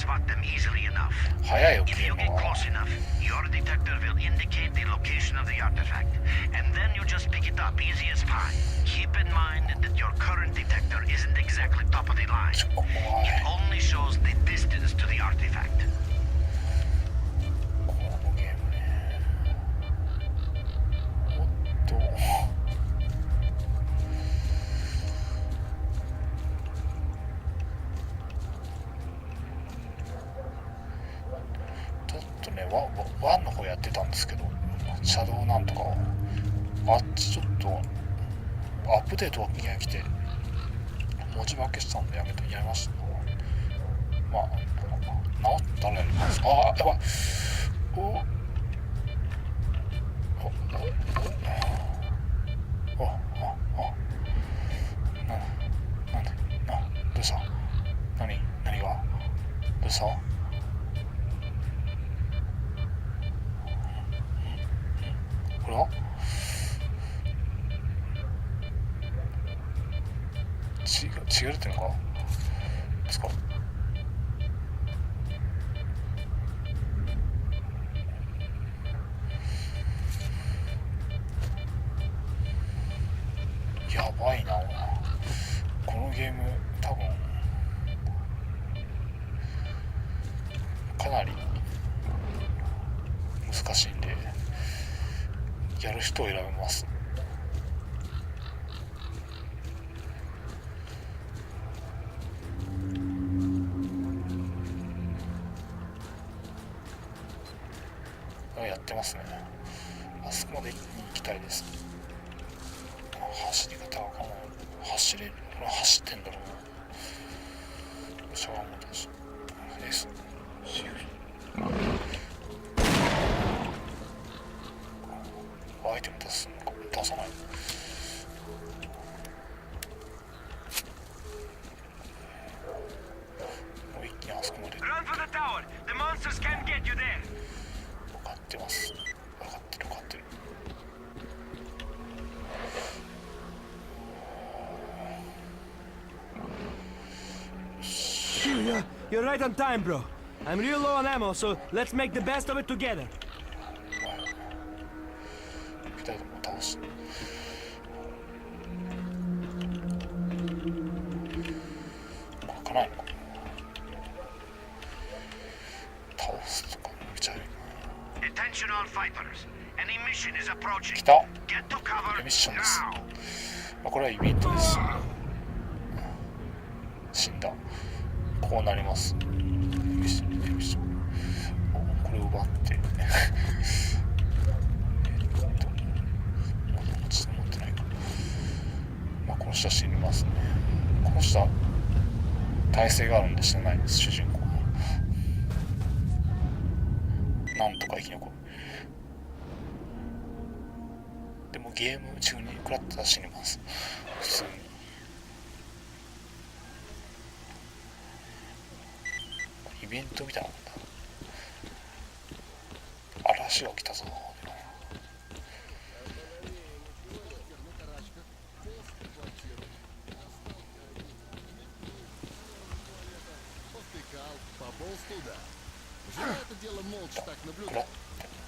spot them easily enough. 早いよ If ゲー you ム get は。 close enough, your detector will indicate the location of the artifact, and then you just pick it up easy as pie. Keep in mind that your current detector isn't exactly top of the line. 怖 It い。 only shows the distance to the artifact. このゲームね。おっと。ちょっとね、ワンの方やってたんですけど、シャドウなんとかを。あっちちょっと、アップデートが来て、文字化けしたんでやめました。まあ、治ったらやります。ああ、やばい。どうした？何が？どうした？これは？違うっていうのかですか？やばいな。このゲーム多分かなり難しいんで、やる人を選べます。やってますね。あそこまで行きたいです。走り方わかんない。走ってんだろうな。シャワーも出しですアイテム出すのか出さないの？もう一気にあそこまで。分かってます。分かってる。You're right on time, bro. I'm real low on ammo, so let's make the best of it together. ピタリとも倒す。開かないのか。倒すとかめちゃいいな。来た。ミッションです。これはイベントです。死んだ。こうなります。これを奪ってちょっと持ってないか。まあこの人は死にますね。この人は耐性があるんで死なないんです。主人公なんとか生き残る。でもゲーム中に食らったら死にます。普通に。イベントみたいなもんだ。嵐が来たぞ。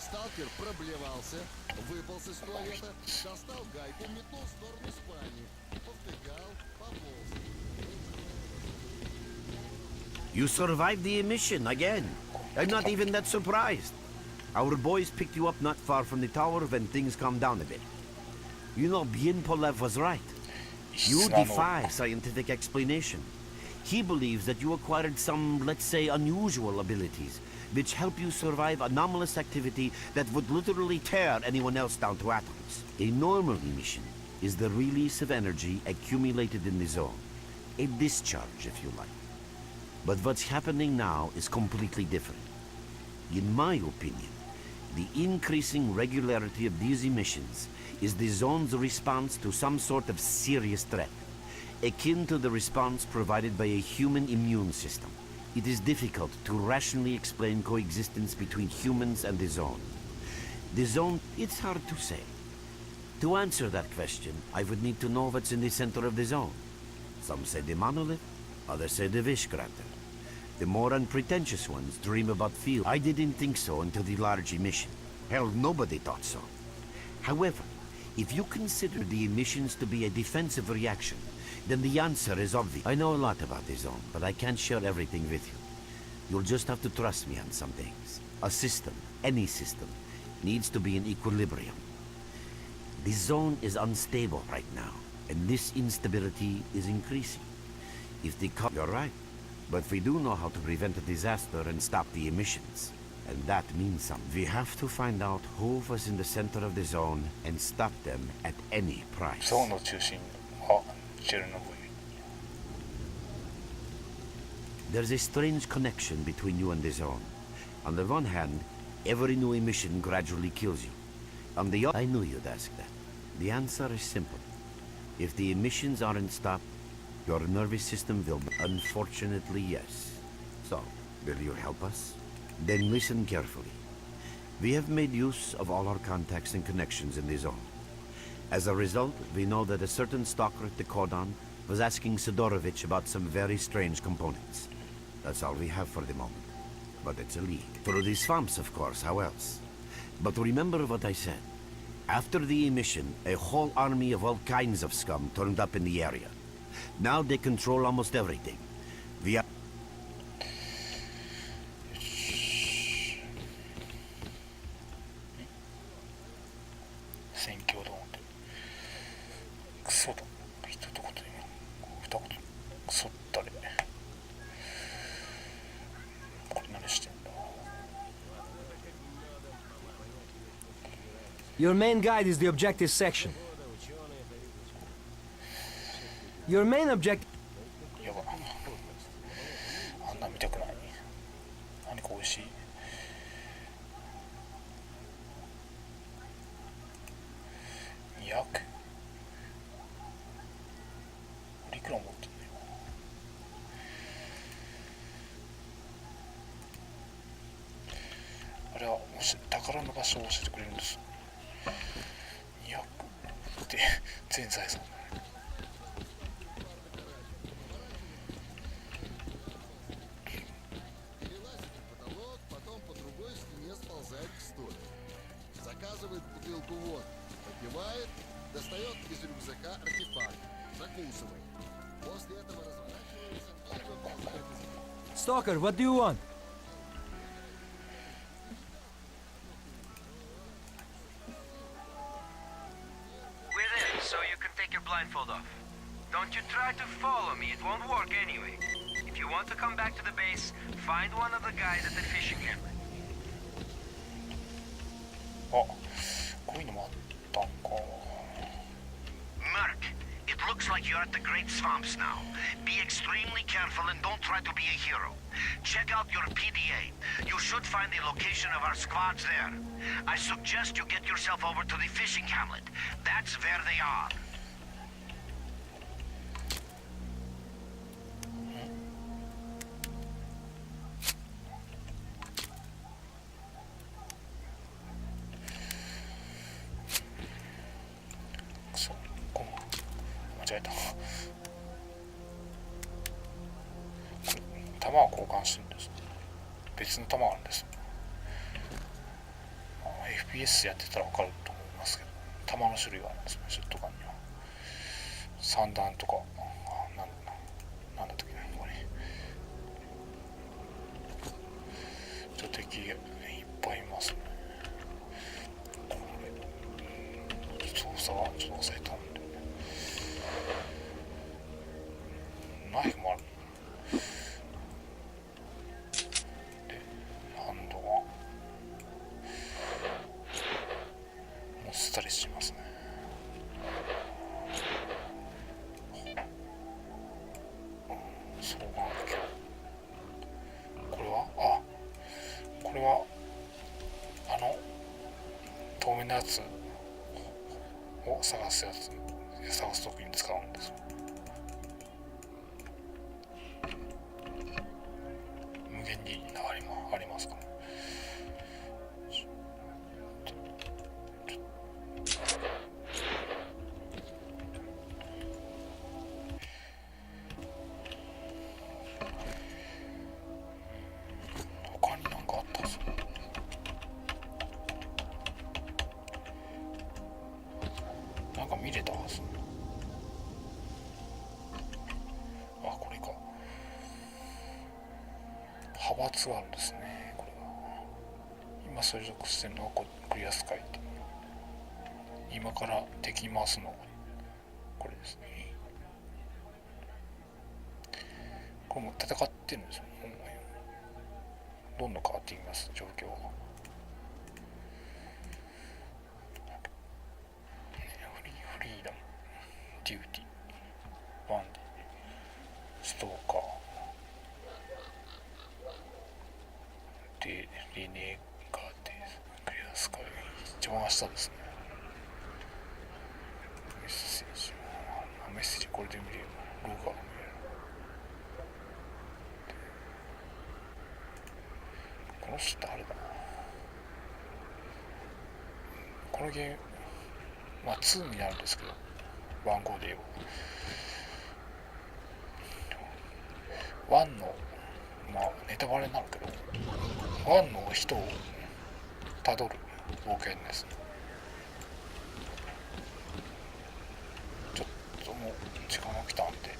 S.T.A.L.K.E.R проблевался, выполз из туалета, достал гайку, метнул в сторону спальни. Повтыкал, пополз. You survived the emission again. I'm not even that surprised. Our boys picked you up not far from the tower when things calmed down a bit. You know, Bien Polev was right. You defy scientific explanation. He believes that you acquired some, let's say, unusual abilities, which help you survive anomalous activity that would literally tear anyone else down to atoms. A normal emission is the release of energy accumulated in the zone. A discharge, if you like. But what's happening now is completely different. In my opinion, the increasing regularity of these emissions is the zone's response to some sort of serious threat, akin to the response provided by a human immune system. It is difficult to rationally explain coexistence between humans and the zone. The zone, it's hard to say. To answer that question, I would need to know what's in the center of the zone. Some say the monolith, others say the wish granter. The more unpretentious ones dream about field. I didn't think so until the large emission. Hell, nobody thought so. However, if you consider the emissions to be a defensive reaction, then the answer is obvious. I know a lot about the zone, but I can't share everything with you. You'll just have to trust me on some things. A system, any system, needs to be in equilibrium. The zone is unstable right now, and this instability is increasing. If the You're right, but we do know how to prevent a disaster and stop the emissions. And that means something. We have to find out who was in the center of the zone and stop them at any price. ゾーンの中心、あ、チェルノブイリ。There's a strange connection between you and the zone. On the one hand, every new emission gradually kills you. On the other, I knew you'd ask that. The answer is simple. If the emissions aren't stopped, your nervous system will. Unfortunately, yes. So, will you help us? Then listen carefully. We have made use of all our contacts and connections in the zone. As a result, we know that a certain stalker at the cordon was asking Sidorovich about some very strange components. That's all we have for the moment. But it's a lead. Through the swamps, of course, how else? But remember what I said. After the emission, a whole army of all kinds of scum turned up in the area. Now they control almost everything. We are... 選挙ドーンってクソだ一言今二言クソったれこれ何してんだ Your main guide is the objective section. Your main objective. やばあんな見たくない何か美味しい200俺いくら持ってんだよあれは宝の場所を教えてくれるんです200って全財産Заказывает бутылку водки, попивает, достает из рюкзака артефакт, закусывает. После этого разворачивается. Stalker, what do you want? We're in, so you can take your blindfold off. Don't you try to follow me, it won't work anyway. If you want to come back to the base, find one of the guys at the fishing hamlet. あ、こういうのもあったんか。Merc, it looks like you're at the Great Swamps now. Be extremely careful and don't try to be a hero. Check out your PDA. You should find the location of our squads there. I suggest you get yourself over to the fishing hamlet. That's where they are.間違えたこれ弾は交換してるんです別の弾があるんです FPS やってたら分かると思いますけど弾の種類があるんですねショットガンには散弾とかなんだったっけなこれちょっと敵がいっぱいいますね操作がちょっと忘れたんでナイフもあるでハンドが持ってたりしますね双眼鏡これは透明なやつを探す時に使うんです無限にありますかね派閥があるんですね。これは今所属してるのはクリアスカイって、今から敵に回すのこれですね。これも戦ってるんですよ。どんどん変わっていきます状況は。フリーダム、デューティー、ワンディ、ストーカーで、リネーガーで、クリアスカイ、一番下ですね。メッセージこれで見れる。ローガーが見れる。この人誰だ。このゲームまあ2になるんですけど、番号で言えば1のまあネタバレになるけど、1の人をたどる冒険です。ちょっともう時間が来たんで、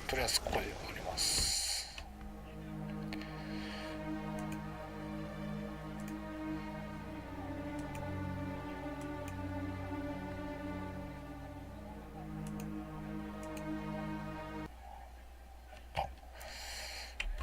とりあえずここで